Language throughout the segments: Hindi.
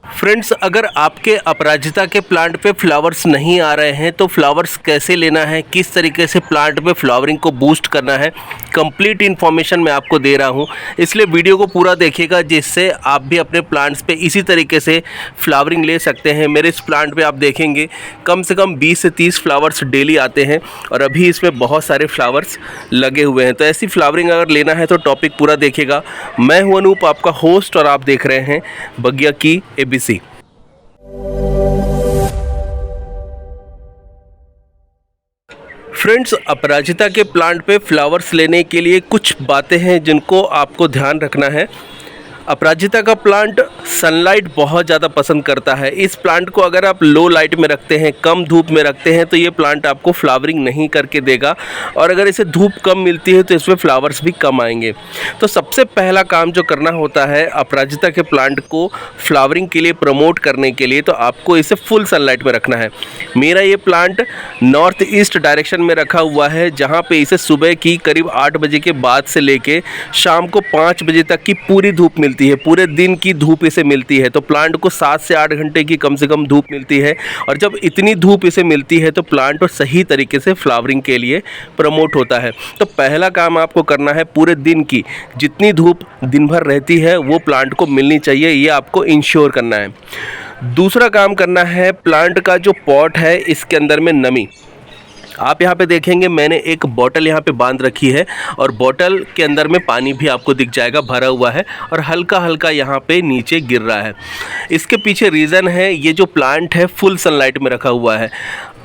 फ्रेंड्स, अगर आपके अपराजिता के प्लांट पे फ्लावर्स नहीं आ रहे हैं तो फ्लावर्स कैसे लेना है, किस तरीके से प्लांट में फ्लावरिंग को बूस्ट करना है, कंप्लीट इन्फॉर्मेशन मैं आपको दे रहा हूं। इसलिए वीडियो को पूरा देखिएगा, जिससे आप भी अपने प्लांट्स पे इसी तरीके से फ्लावरिंग ले सकते हैं। मेरे इस प्लांट पे आप देखेंगे कम से कम 20 से 30 फ्लावर्स डेली आते हैं और अभी इसमें बहुत सारे फ्लावर्स लगे हुए हैं। तो ऐसी फ्लावरिंग अगर लेना है तो टॉपिक पूरा देखिएगा। मैं हूं अनूप, आपका होस्ट, और आप देख रहे हैं बगिया की ABC। फ्रेंड्स, अपराजिता के प्लांट पे फ्लावर्स लेने के लिए कुछ बातें हैं जिनको आपको ध्यान रखना है। अपराजिता का प्लांट सनलाइट बहुत ज़्यादा पसंद करता है। इस प्लांट को अगर आप लो लाइट में रखते हैं, कम धूप में रखते हैं, तो ये प्लांट आपको फ्लावरिंग नहीं करके देगा। और अगर इसे धूप कम मिलती है तो इसमें फ्लावर्स भी कम आएंगे। तो सबसे पहला काम जो करना होता है अपराजिता के प्लांट को फ्लावरिंग के लिए प्रमोट करने के लिए, तो आपको इसे फुल सनलाइट में रखना है। मेरा ये प्लांट नॉर्थ ईस्ट डायरेक्शन में रखा हुआ है, जहाँ पे इसे सुबह की करीब 8 बजे के बाद से लेके शाम को 5 बजे तक की पूरी धूप मिलती है। पूरे दिन की धूप इसे मिलती है। तो प्लांट को 7 से 8 घंटे की कम से कम धूप मिलती है। और जब इतनी धूप इसे मिलती है तो प्लांट सही तरीके से फ्लावरिंग के लिए प्रमोट होता है। तो पहला काम आपको करना है, पूरे दिन की जितनी धूप दिन भर रहती है वो प्लांट को मिलनी चाहिए, ये आपको इंश्योर करना है। दूसरा काम करना है, प्लांट का जो पॉट है इसके अंदर में नमी। आप यहाँ पे देखेंगे मैंने एक बोतल यहाँ पे बांध रखी है और बोतल के अंदर में पानी भी आपको दिख जाएगा भरा हुआ है और हल्का हल्का यहाँ पे नीचे गिर रहा है। इसके पीछे रीज़न है, ये जो प्लांट है फुल सनलाइट में रखा हुआ है।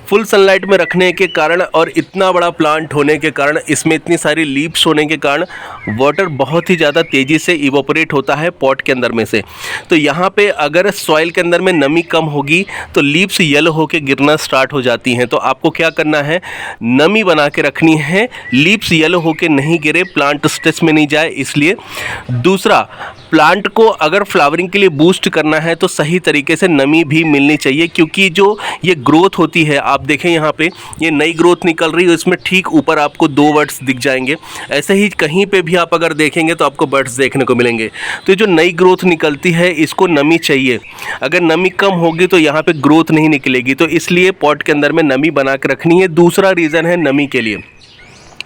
फुल सनलाइट में रखने के कारण और इतना बड़ा प्लांट होने के कारण, इसमें इतनी सारी लीव्स होने के कारण वाटर बहुत ही ज़्यादा तेज़ी से इवोपरेट होता है पॉट के अंदर में से। तो यहाँ पे अगर सॉइल के अंदर में नमी कम होगी तो लीव्स येलो होके गिरना स्टार्ट हो जाती हैं। तो आपको क्या करना है, नमी बना के रखनी है, लीव्स येलो होके नहीं गिरे, प्लांट स्ट्रेस में नहीं जाए इसलिए। दूसरा, प्लांट को अगर फ्लावरिंग के लिए बूस्ट करना है तो सही तरीके से नमी भी मिलनी चाहिए, क्योंकि जो ये ग्रोथ होती है, आप देखें यहाँ पे ये नई ग्रोथ निकल रही है, इसमें ठीक ऊपर आपको 2 बर्ड्स दिख जाएंगे। ऐसे ही कहीं पे भी आप अगर देखेंगे तो आपको बर्ड्स देखने को मिलेंगे। तो जो नई ग्रोथ निकलती है इसको नमी चाहिए। अगर नमी कम होगी तो यहाँ पे ग्रोथ नहीं निकलेगी। तो इसलिए पॉट के अंदर में नमी बना के रखनी है। दूसरा रीज़न है नमी के लिए,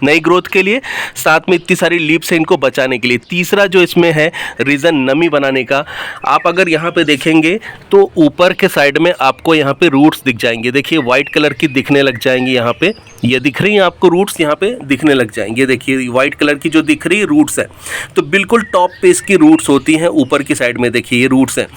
नई ग्रोथ के लिए, साथ में इतनी सारी लीव्स हैं इनको बचाने के लिए। तीसरा जो इसमें है रीज़न नमी बनाने का, आप अगर यहाँ पे देखेंगे तो ऊपर के साइड में आपको यहाँ पे रूट्स दिख जाएंगे। देखिए वाइट कलर की दिखने लग जाएंगी, यहाँ पे ये दिख रही हैं आपको रूट्स, यहाँ पे दिखने लग जाएंगे। देखिए वाइट कलर की जो दिख रही है रूट्स है, तो बिल्कुल टॉप पे इसकी रूट्स होती हैं। ऊपर की साइड में देखिए ये रूट्स हैं,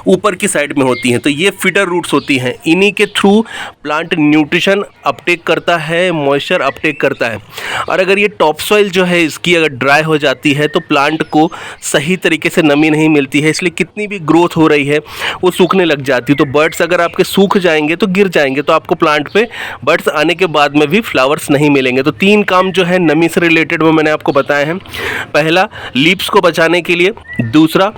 ऊपर की साइड में होती हैं। तो ये फीडर रूट्स होती हैं, इन्हीं के थ्रू प्लांट न्यूट्रिशन अपटेक करता है, मॉइस्चर अपटेक करता है। और अगर ये टॉप सॉइल जो है इसकी अगर ड्राई हो जाती है तो प्लांट को सही तरीके से नमी नहीं मिलती है, इसलिए कितनी भी ग्रोथ हो रही है वो सूखने लग जाती है। तो बर्ड्स अगर आपके सूख जाएंगे तो गिर जाएंगे, तो आपको प्लांट पे बर्ड्स आने के बाद में भी फ्लावर्स नहीं मिलेंगे। तो 3 काम जो है नमी से रिलेटेड वो मैंने आपको बताए हैं। पहला, लीव्स को बचाने के लिए। दूसरा,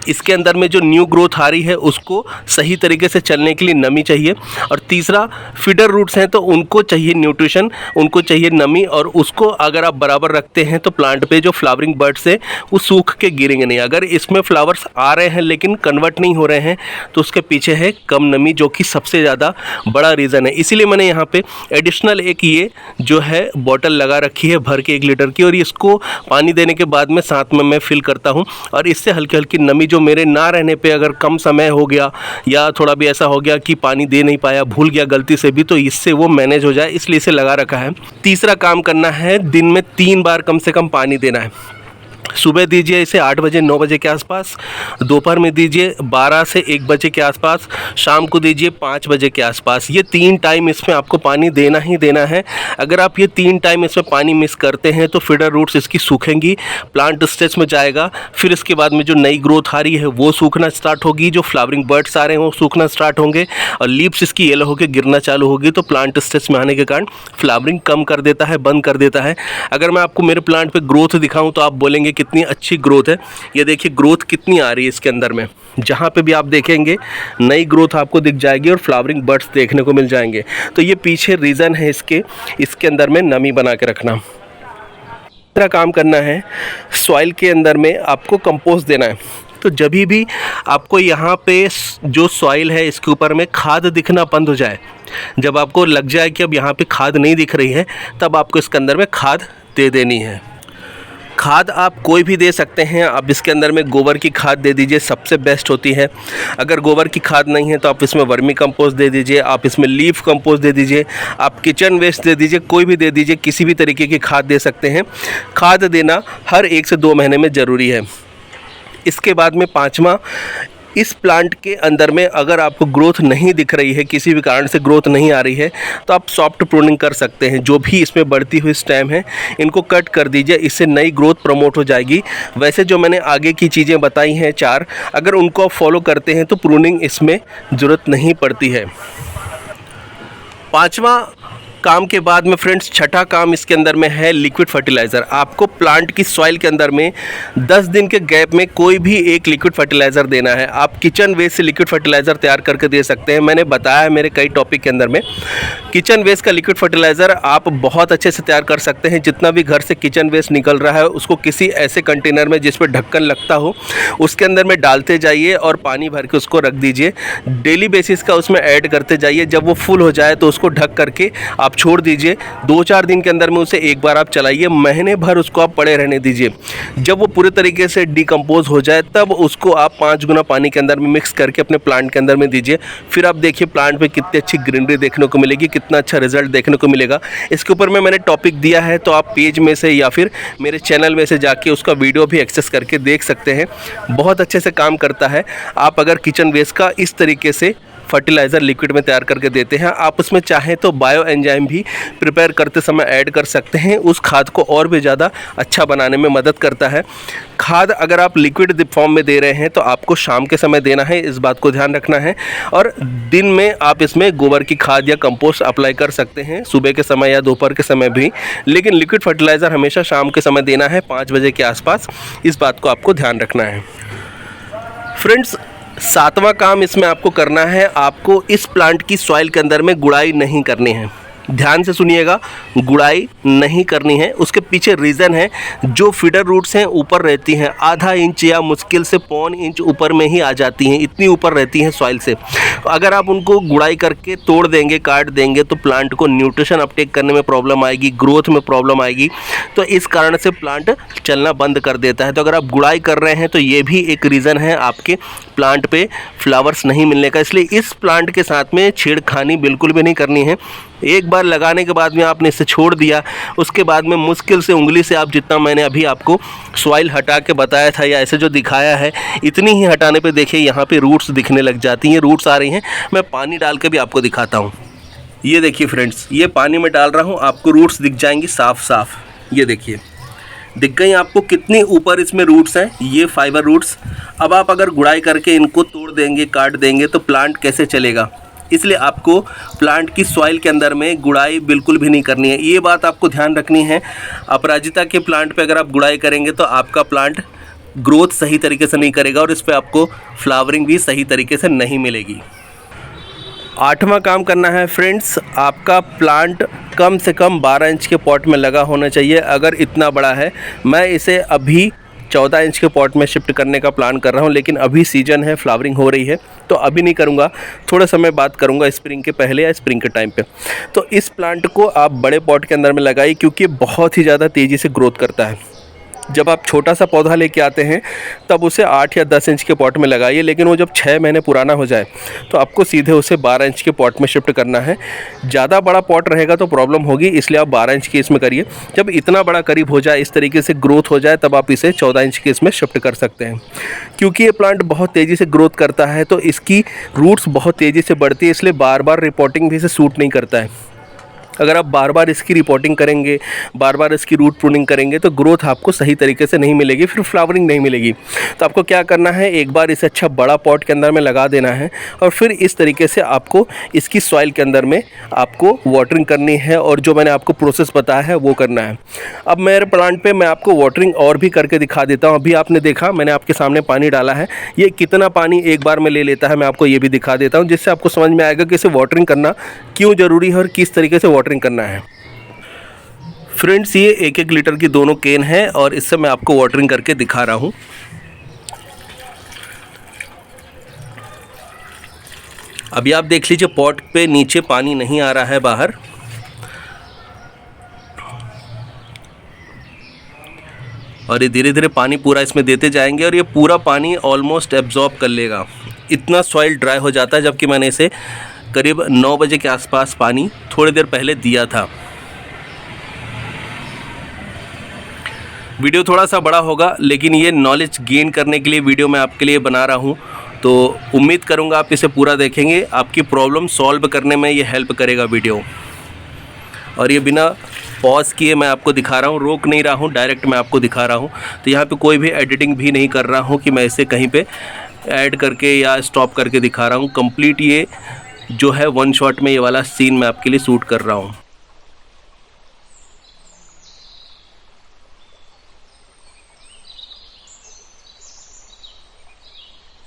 इसके अंदर में जो न्यू ग्रोथ आ रही है उसको सही तरीके से चलने के लिए नमी चाहिए। और तीसरा, फीडर रूट्स हैं तो उनको चाहिए न्यूट्रिशन, उनको चाहिए नमी, और उसको अगर आप बराबर रखते हैं तो प्लांट पे जो फ्लावरिंग बर्ड्स हैं वो सूख के गिरेंगे नहीं। अगर इसमें फ्लावर्स आ रहे हैं लेकिन कन्वर्ट नहीं हो रहे हैं तो उसके पीछे है कम नमी, जो कि सबसे ज़्यादा बड़ा रीज़न है। इसीलिए मैंने यहाँ पे एडिशनल एक ये जो है बॉटल लगा रखी है भर के 1 लीटर की, और इसको पानी देने के बाद में साथ में मैं फिल करता हूँ। और इससे हल्की हल्की नमी जो मेरे ना रहने पे अगर कम समय हो गया या थोड़ा भी ऐसा हो गया कि पानी दे नहीं पाया, भूल गया गलती से भी, तो इससे वो मैनेज हो जाए, इसलिए इसे लगा रखा है। तीसरा काम करना है, दिन में 3 बार कम से कम पानी देना है। सुबह दीजिए इसे 8 बजे 9 बजे के आसपास, दोपहर में दीजिए 12 से 1 बजे के आसपास, शाम को दीजिए 5 बजे के आसपास। ये 3 टाइम इसमें आपको पानी देना ही देना है। अगर आप ये 3 टाइम इसमें पानी मिस करते हैं तो फीडर रूट्स इसकी सूखेंगी, प्लांट स्ट्रेस में जाएगा। फिर इसके बाद में जो नई ग्रोथ आ रही है वो सूखना स्टार्ट होगी, जो फ्लावरिंग बर्ड्स आ रहे हैं वो सूखना स्टार्ट होंगे और लीव्स इसकी येलो होकर गिरना चालू होगी। तो प्लांट स्ट्रेस में आने के कारण फ्लावरिंग कम कर देता है, बंद कर देता है। अगर मैं आपको मेरे प्लांट पे ग्रोथ दिखाऊं तो आप बोलेंगे कितनी अच्छी ग्रोथ है। ये देखिए ग्रोथ कितनी आ रही है इसके अंदर में, जहाँ पे भी आप देखेंगे नई ग्रोथ आपको दिख जाएगी और फ्लावरिंग बर्ड्स देखने को मिल जाएंगे। तो ये पीछे रीज़न है इसके अंदर में नमी बना के रखना। दूसरा काम करना है, सॉइल के अंदर में आपको कंपोस्ट देना है। तो जब भी आपको यहाँ पे जो सॉइल है इसके ऊपर में खाद दिखना बंद हो जाए, जब आपको लग जाए कि अब यहाँ पे खाद नहीं दिख रही है, तब आपको इसके अंदर में खाद दे देनी है। खाद आप कोई भी दे सकते हैं। आप इसके अंदर में गोबर की खाद दे दीजिए, सबसे बेस्ट होती है। अगर गोबर की खाद नहीं है तो आप इसमें वर्मी कंपोस्ट दे दीजिए, आप इसमें लीफ कंपोस्ट दे दीजिए, आप किचन वेस्ट दे दीजिए, कोई भी दे दीजिए, किसी भी तरीके की खाद दे सकते हैं। खाद देना हर 1 से 2 महीने में ज़रूरी है। इसके बाद में 5वां, इस प्लांट के अंदर में अगर आपको ग्रोथ नहीं दिख रही है, किसी भी कारण से ग्रोथ नहीं आ रही है, तो आप सॉफ्ट प्रूनिंग कर सकते हैं। जो भी इसमें बढ़ती हुई स्टेम है इनको कट कर दीजिए, इससे नई ग्रोथ प्रमोट हो जाएगी। वैसे जो मैंने आगे की चीज़ें बताई हैं 4, अगर उनको आप फॉलो करते हैं तो प्रूनिंग इसमें ज़रूरत नहीं पड़ती है। 5वां काम के बाद में फ्रेंड्स 6ठा काम इसके अंदर में है लिक्विड फर्टिलाइज़र। आपको प्लांट की सॉइल के अंदर में 10 दिन के गैप में कोई भी एक लिक्विड फर्टिलाइज़र देना है। आप किचन वेस्ट से लिक्विड फर्टिलाइज़र तैयार करके दे सकते हैं। मैंने बताया है मेरे कई टॉपिक के अंदर में, किचन वेस्ट का लिक्विड फर्टिलाइज़र आप बहुत अच्छे से तैयार कर सकते हैं। जितना भी घर से किचन वेस्ट निकल रहा है उसको किसी ऐसे कंटेनर में जिस पर ढक्कन लगता हो उसके अंदर में डालते जाइए और पानी भर के उसको रख दीजिए। डेली बेसिस का उसमें ऐड करते जाइए। जब वो फुल हो जाए तो उसको ढक करके आप छोड़ दीजिए। 2-4 दिन के अंदर में उसे एक बार आप चलाइए, महीने भर उसको आप पड़े रहने दीजिए। जब वो पूरे तरीके से डिकम्पोज हो जाए तब उसको आप 5 गुना पानी के अंदर में मिक्स करके अपने प्लांट के अंदर में दीजिए। फिर आप देखिए प्लांट में कितनी अच्छी ग्रीनरी देखने को मिलेगी, कितना अच्छा रिजल्ट देखने को मिलेगा। इसके ऊपर में मैंने टॉपिक दिया है, तो आप पेज में से या फिर मेरे चैनल में से जाके उसका वीडियो भी एक्सेस करके देख सकते हैं। बहुत अच्छे से काम करता है। आप अगर किचन वेस्ट का इस तरीके से फर्टिलाइज़र लिक्विड में तैयार करके देते हैं, आप उसमें चाहें तो बायो एंजाइम भी प्रिपेयर करते समय ऐड कर सकते हैं। उस खाद को और भी ज़्यादा अच्छा बनाने में मदद करता है। खाद अगर आप लिक्विड फॉर्म में दे रहे हैं तो आपको शाम के समय देना है, इस बात को ध्यान रखना है। और दिन में आप इसमें गोबर की खाद या कंपोस्ट अप्लाई कर सकते हैं, सुबह के समय या दोपहर के समय भी। लेकिन लिक्विड फर्टिलाइज़र हमेशा शाम के समय देना है, 5 बजे के आसपास। इस बात को आपको ध्यान रखना है। फ्रेंड्स 7वां काम इसमें आपको करना है, आपको इस प्लांट की सॉइल के अंदर में गुड़ाई नहीं करनी है। ध्यान से सुनिएगा, गुड़ाई नहीं करनी है। उसके पीछे रीज़न है, जो फीडर रूट्स हैं ऊपर रहती हैं, आधा इंच या मुश्किल से 1.25 इंच ऊपर में ही आ जाती हैं, इतनी ऊपर रहती हैं सॉइल से। अगर आप उनको गुड़ाई करके तोड़ देंगे, काट देंगे, तो प्लांट को न्यूट्रिशन अपटेक करने में प्रॉब्लम आएगी, ग्रोथ में प्रॉब्लम आएगी। तो इस कारण से प्लांट चलना बंद कर देता है। तो अगर आप गुड़ाई कर रहे हैं तो ये भी एक रीज़न है आपके प्लांट पे फ्लावर्स नहीं मिलने का। इसलिए इस प्लांट के साथ में छेड़खानी बिल्कुल भी नहीं करनी है। एक बार लगाने के बाद में आपने इसे छोड़ दिया, उसके बाद में मुश्किल से उंगली से आप जितना मैंने अभी आपको सॉइल हटा के बताया था या ऐसे जो दिखाया है, इतनी ही हटाने पे देखिए यहाँ पे रूट्स दिखने लग जाती हैं, रूट्स आ रही हैं। मैं पानी डाल के भी आपको दिखाता हूँ। ये देखिए फ्रेंड्स, ये पानी में डाल रहा हूँ, आपको रूट्स दिख जाएंगी साफ साफ। ये देखिए दिख गई आपको कितनी ऊपर इसमें रूट्स हैं, ये फाइबर रूट्स। अब आप अगर गुड़ाई करके इनको तोड़ देंगे, काट देंगे, तो प्लांट कैसे चलेगा। इसलिए आपको प्लांट की सॉइल के अंदर में गुड़ाई बिल्कुल भी नहीं करनी है। ये बात आपको ध्यान रखनी है। अपराजिता के प्लांट पे अगर आप गुड़ाई करेंगे तो आपका प्लांट ग्रोथ सही तरीके से नहीं करेगा और इस पर आपको फ्लावरिंग भी सही तरीके से नहीं मिलेगी। 8वां काम करना है फ्रेंड्स, आपका प्लांट कम से कम 12 इंच के पॉट में लगा होना चाहिए। अगर इतना बड़ा है, मैं इसे अभी 14 इंच के पॉट में शिफ्ट करने का प्लान कर रहा हूं, लेकिन अभी सीजन है, फ्लावरिंग हो रही है, तो अभी नहीं करूंगा, थोड़ा समय बाद करूंगा, स्प्रिंग के पहले या स्प्रिंग के टाइम पे। तो इस प्लांट को आप बड़े पॉट के अंदर में लगाइए, क्योंकि बहुत ही ज़्यादा तेज़ी से ग्रोथ करता है। जब आप छोटा सा पौधा लेके आते हैं तब उसे 8 या 10 इंच के पॉट में लगाइए, लेकिन वो जब 6 महीने पुराना हो जाए तो आपको सीधे उसे 12 इंच के पॉट में शिफ्ट करना है। ज़्यादा बड़ा पॉट रहेगा तो प्रॉब्लम होगी, इसलिए आप 12 इंच के इसमें करिए। जब इतना बड़ा करीब हो जाए, इस तरीके से ग्रोथ हो जाए, तब आप इसे 14 इंच के इसमें शिफ्ट कर सकते हैं। क्योंकि ये प्लांट बहुत तेज़ी से ग्रोथ करता है तो इसकी रूट्स बहुत तेज़ी से बढ़ती है, इसलिए बार बार रिपोर्टिंग भी इसे सूट नहीं करता है। अगर आप बार बार इसकी रिपोर्टिंग करेंगे, बार बार इसकी रूट प्रूनिंग करेंगे, तो ग्रोथ आपको सही तरीके से नहीं मिलेगी, फिर फ्लावरिंग नहीं मिलेगी। तो आपको क्या करना है, एक बार इसे अच्छा बड़ा पॉट के अंदर में लगा देना है और फिर इस तरीके से आपको इसकी सॉइल के अंदर में आपको वाटरिंग करनी है और जो मैंने आपको प्रोसेस बताया है वो करना है। अब मेरे प्लांट पे मैं आपको वाटरिंग और भी करके दिखा देता हूँ। अभी आपने देखा मैंने आपके सामने पानी डाला है, ये कितना पानी एक बार में ले लेता है, मैं आपको ये भी दिखा देता हूँ, जिससे आपको समझ में आएगा कि इसे वाटरिंग करना क्यों ज़रूरी है और किस तरीके से वाटरिंग करना है। फ्रेंड्स, ये 1-1 लीटर की दोनों केन है और इससे मैं आपको वाटरिंग करके दिखा रहा हूँ। अभी आप देख लीजिए पॉट पे नीचे पानी नहीं आ रहा है बाहर, और ये धीरे धीरे पानी पूरा इसमें देते जाएंगे और ये पूरा पानी ऑलमोस्ट एब्जॉर्ब कर लेगा। इतना सॉइल ड्राई हो जाता है, जबकि मैंने इसे करीब 9 बजे के आसपास पानी थोड़ी देर पहले दिया था। वीडियो थोड़ा सा बड़ा होगा, लेकिन ये नॉलेज गेन करने के लिए वीडियो मैं आपके लिए बना रहा हूँ, तो उम्मीद करूँगा आप इसे पूरा देखेंगे। आपकी प्रॉब्लम सॉल्व करने में ये हेल्प करेगा वीडियो। और ये बिना पॉज किए मैं आपको दिखा रहा हूँ, रोक नहीं रहा हूँ, डायरेक्ट मैं आपको दिखा रहा हूँ। तो यहाँ पे कोई भी एडिटिंग भी नहीं कर रहा हूँ कि मैं इसे कहीं पे ऐड करके या स्टॉप करके दिखा रहा हूँ। कंप्लीट ये जो है वन शॉट में ये वाला सीन मैं आपके लिए शूट कर रहा हूँ।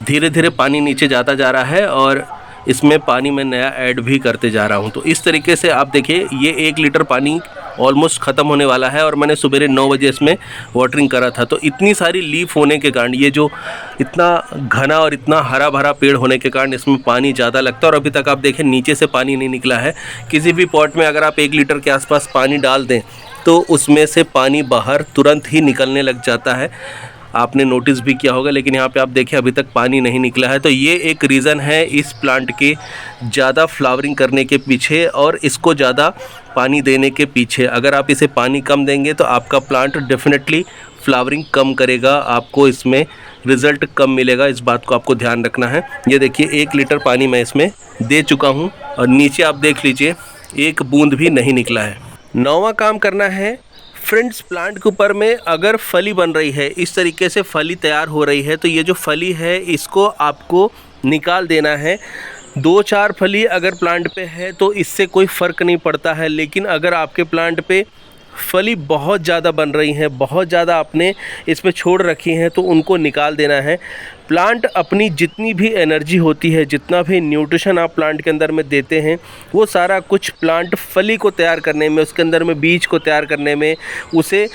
धीरे धीरे पानी नीचे जाता जा रहा है और इसमें पानी मैं नया ऐड भी करते जा रहा हूँ। तो इस तरीके से आप देखिए ये 1 लीटर पानी ऑलमोस्ट ख़त्म होने वाला है और मैंने सुबह 9 बजे इसमें वाटरिंग करा था। तो इतनी सारी लीफ होने के कारण, ये जो इतना घना और इतना हरा भरा पेड़ होने के कारण इसमें पानी ज़्यादा लगता है। और अभी तक आप देखें नीचे से पानी नहीं निकला है। किसी भी पॉट में अगर आप 1 लीटर के आसपास पानी डाल दें तो उसमें से पानी बाहर तुरंत ही निकलने लग जाता है। आपने नोटिस भी किया होगा, लेकिन यहाँ पे आप देखें अभी तक पानी नहीं निकला है। तो ये एक रीज़न है इस प्लांट के ज़्यादा फ्लावरिंग करने के पीछे और इसको ज़्यादा पानी देने के पीछे। अगर आप इसे पानी कम देंगे तो आपका प्लांट डेफिनेटली फ्लावरिंग कम करेगा, आपको इसमें रिज़ल्ट कम मिलेगा। इस बात को आपको ध्यान रखना है। ये देखिए 1 लीटर पानी मैं इसमें दे चुका हूँ और नीचे आप देख लीजिए 1 बूंद भी नहीं निकला है। 9वां काम करना है फ्रेंड्स, प्लांट के ऊपर में अगर फली बन रही है, इस तरीके से फली तैयार हो रही है, तो ये जो फली है इसको आपको निकाल देना है। 2-4 फली अगर प्लांट पे है तो इससे कोई फ़र्क नहीं पड़ता है, लेकिन अगर आपके प्लांट पे फली बहुत ज़्यादा बन रही हैं, बहुत ज़्यादा आपने इसमें छोड़ रखी हैं, तो उनको निकाल देना है। प्लांट अपनी जितनी भी एनर्जी होती है, जितना भी न्यूट्रिशन आप प्लांट के अंदर में देते हैं, वो सारा कुछ प्लांट फली को तैयार करने में, उसके अंदर में बीज को तैयार करने में, उसे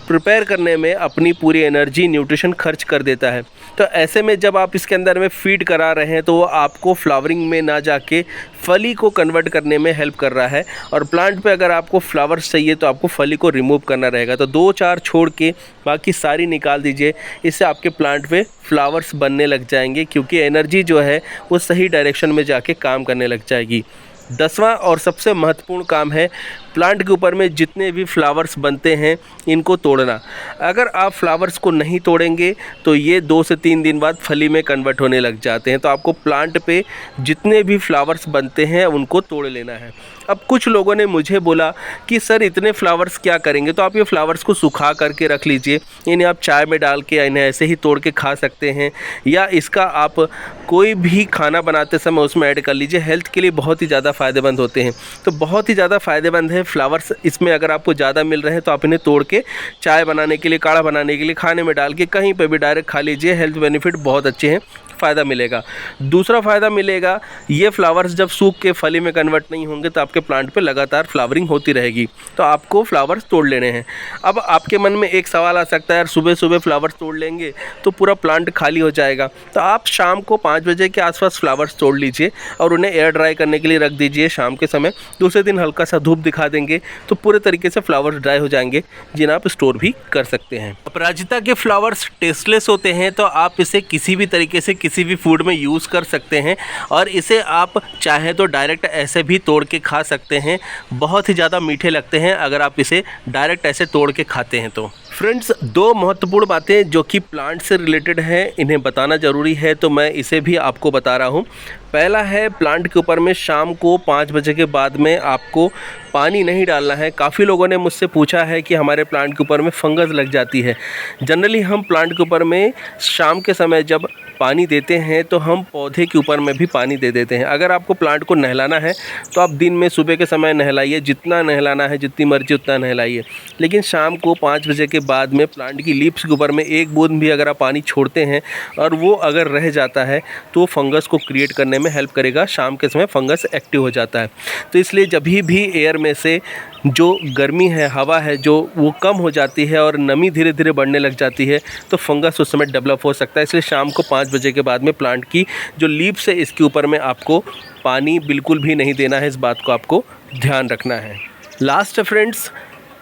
प्रिपेयर करने में अपनी पूरी एनर्जी न्यूट्रिशन खर्च कर देता है। तो ऐसे में जब आप इसके अंदर में फीड करा रहे हैं तो वो आपको फ्लावरिंग में ना जाके फली को कन्वर्ट करने में हेल्प कर रहा है। और प्लांट पे अगर आपको फ्लावर्स चाहिए तो आपको फली को रिमूव करना रहेगा। तो 2-4 छोड़ के बाकी सारी निकाल दीजिए, इससे आपके प्लांट पे फ्लावर्स बनने लग जाएंगे, क्योंकि एनर्जी जो है वो सही डायरेक्शन में जाके काम करने लग जाएगी। 10वां और सबसे महत्वपूर्ण काम है प्लांट के ऊपर में जितने भी फ्लावर्स बनते हैं इनको तोड़ना। अगर आप फ्लावर्स को नहीं तोड़ेंगे तो ये 2 से 3 दिन बाद फली में कन्वर्ट होने लग जाते हैं। तो आपको प्लांट पे जितने भी फ्लावर्स बनते हैं उनको तोड़ लेना है। अब कुछ लोगों ने मुझे बोला कि सर इतने फ्लावर्स क्या करेंगे, तो आप ये फ्लावर्स को सुखा करके रख लीजिए, इन्हें आप चाय में डाल के इन्हें ऐसे ही तोड़ के खा सकते हैं, या इसका आप कोई भी खाना बनाते समय उसमें ऐड कर लीजिए। हेल्थ के लिए बहुत ही ज़्यादा फ़ायदेमंद होते हैं। तो बहुत ही ज़्यादा फ़ायदेमंद है फ्लावर्स। इसमें अगर आपको ज़्यादा मिल रहे हैं तो आप इन्हें तोड़ के चाय बनाने के लिए, काढ़ा बनाने के लिए, खाने में डाल के कहीं पे भी डायरेक्ट खा लीजिए। हेल्थ बेनिफिट बहुत अच्छे हैं, फ़ायदा मिलेगा। दूसरा फ़ायदा मिलेगा, ये फ्लावर्स जब सूख के फली में कन्वर्ट नहीं होंगे तो आपके प्लांट पे लगातार फ्लावरिंग होती रहेगी। तो आपको फ्लावर्स तोड़ लेने हैं। अब आपके मन में एक सवाल आ सकता है, यार सुबह सुबह फ्लावर्स तोड़ लेंगे तो पूरा प्लांट खाली हो जाएगा। तो आप शाम को 5 बजे के आसपास फ्लावर्स तोड़ लीजिए और उन्हें एयर ड्राई करने के लिए रख दीजिए शाम के समय। दूसरे दिन हल्का सा धूप दिखा देंगे तो पूरे तरीके से फ्लावर्स ड्राई हो जाएंगे, जिन्हें आप स्टोर भी कर सकते हैं। अपराजिता के फ्लावर्स टेस्टलेस होते हैं, तो आप इसे किसी भी तरीके से किसी भी फूड में यूज़ कर सकते हैं, और इसे आप चाहें तो डायरेक्ट ऐसे भी तोड़ के खा सकते हैं। बहुत ही ज़्यादा मीठे लगते हैं अगर आप इसे डायरेक्ट ऐसे तोड़ के खाते हैं। तो फ्रेंड्स, 2 महत्वपूर्ण बातें जो कि प्लांट से रिलेटेड हैं, इन्हें बताना ज़रूरी है, तो मैं इसे भी आपको बता रहा हूँ। पहला है, प्लांट के ऊपर में शाम को 5 बजे के बाद में आपको पानी नहीं डालना है। काफ़ी लोगों ने मुझसे पूछा है कि हमारे प्लांट के ऊपर में फंगस लग जाती है। जनरली हम प्लांट के ऊपर में शाम के समय जब पानी देते हैं तो हम पौधे के ऊपर में भी पानी दे देते हैं। अगर आपको प्लांट को नहलाना है तो आप दिन में सुबह के समय नहलाइए, जितना नहलाना है, जितनी मर्जी उतना नहलाइए। लेकिन शाम को 5 बजे के बाद में प्लांट की लीव्स के ऊपर में 1 बूंद भी अगर आप पानी छोड़ते हैं और वो अगर रह जाता है तो फंगस को क्रिएट करने में हेल्प करेगा। शाम के समय फंगस एक्टिव हो जाता है। तो इसलिए जब भी एयर में से जो गर्मी है, हवा है, जो वो कम हो जाती है और नमी धीरे धीरे बढ़ने लग जाती है तो फंगस उस समय डेवलप हो सकता है। इसलिए शाम को 5 5 बजे के बाद में प्लांट की जो लीव्स है इसके ऊपर में आपको पानी बिल्कुल भी नहीं देना है। इस बात को आपको ध्यान रखना है। लास्ट फ्रेंड्स,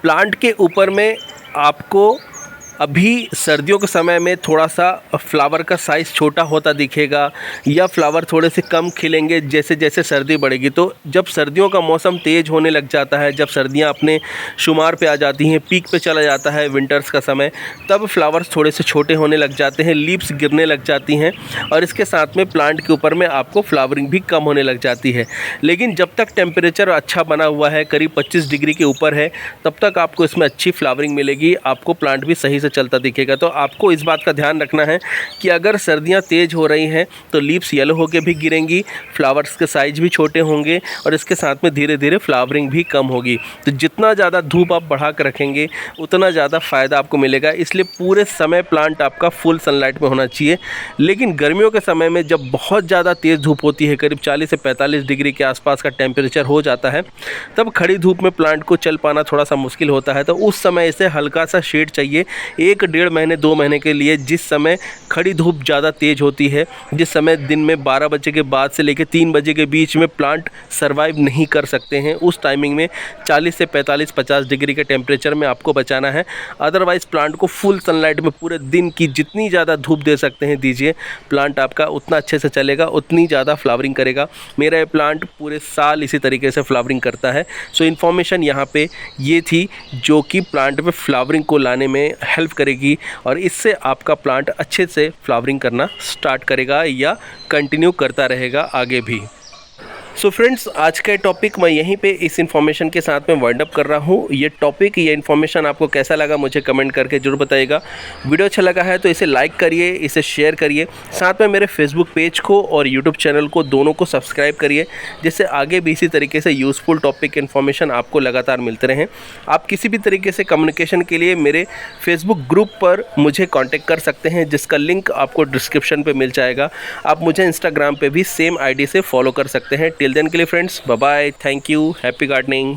प्लांट के ऊपर में आपको अभी सर्दियों के समय में थोड़ा सा फ्लावर का साइज़ छोटा होता दिखेगा या फ्लावर थोड़े से कम खिलेंगे जैसे जैसे सर्दी बढ़ेगी। तो जब सर्दियों का मौसम तेज़ होने लग जाता है, जब सर्दियां अपने शुमार पे आ जाती हैं, पीक पे चला जाता है विंटर्स का समय, तब फ्लावर्स थोड़े से छोटे होने लग जाते हैं, लीव्स गिरने लग जाती हैं और इसके साथ में प्लांट के ऊपर में आपको फ्लावरिंग भी कम होने लग जाती है। लेकिन जब तक टेम्परेचर अच्छा बना हुआ है, करीब 25 डिग्री के ऊपर है, तब तक आपको इसमें अच्छी फ्लावरिंग मिलेगी, आपको प्लांट भी सही चलता दिखेगा। तो आपको इस बात का ध्यान रखना है कि अगर सर्दियां तेज़ हो रही हैं तो लीव्स येलो होकर भी गिरेंगी, फ्लावर्स के साइज भी छोटे होंगे और इसके साथ में धीरे धीरे फ्लावरिंग भी कम होगी। तो जितना ज़्यादा धूप आप बढ़ा कर रखेंगे उतना ज़्यादा फ़ायदा आपको मिलेगा। इसलिए पूरे समय प्लांट आपका फुल सनलाइट में होना चाहिए। लेकिन गर्मियों के समय में जब बहुत ज़्यादा तेज़ धूप होती है, करीब 40 से 45 डिग्री के आसपास का टेम्परेचर हो जाता है, तब खड़ी धूप में प्लांट को चल पाना थोड़ा सा मुश्किल होता है। तो उस समय इसे हल्का सा शेड चाहिए 1-1.5 महीने 2 महीने के लिए, जिस समय खड़ी धूप ज़्यादा तेज़ होती है, जिस समय दिन में 12 बजे के बाद से लेकर 3 बजे के बीच में प्लांट सर्वाइव नहीं कर सकते हैं। उस टाइमिंग में 40 से 45-50 डिग्री के टेम्परेचर में आपको बचाना है। अदरवाइज़ प्लांट को फुल सनलाइट में पूरे दिन की जितनी ज़्यादा धूप दे सकते हैं दीजिए, प्लांट आपका उतना अच्छे से चलेगा, उतनी ज़्यादा फ्लावरिंग करेगा। मेरा ये प्लांट पूरे साल इसी तरीके से फ्लावरिंग करता है। सो इन्फॉर्मेशन यहाँ पे ये थी जो कि प्लांट में फ्लावरिंग को लाने में हेल्प करेगी और इससे आपका प्लांट अच्छे से फ्लावरिंग करना स्टार्ट करेगा या कंटिन्यू करता रहेगा आगे भी। सो फ्रेंड्स, आज का टॉपिक मैं यहीं पे इस इन्फॉर्मेशन के साथ में वाइंड अप कर रहा हूँ। ये टॉपिक, ये इन्फॉर्मेशन आपको कैसा लगा मुझे कमेंट करके जरूर बताइएगा। वीडियो अच्छा लगा है तो इसे लाइक करिए, इसे शेयर करिए, साथ में मेरे फेसबुक पेज को और यूट्यूब चैनल को दोनों को सब्सक्राइब करिए, जिससे आगे भी इसी तरीके से यूज़फुल टॉपिक इन्फॉर्मेशन आपको लगातार मिलते रहें। आप किसी भी तरीके से कम्युनिकेशन के लिए मेरे फेसबुक ग्रुप पर मुझे कॉन्टैक्ट कर सकते हैं, जिसका लिंक आपको डिस्क्रिप्शन पर मिल जाएगा। आप मुझे इंस्टाग्राम पर भी सेम ID से फॉलो कर सकते हैं। टिल देन के लिए friends, bye bye, thank you, happy gardening.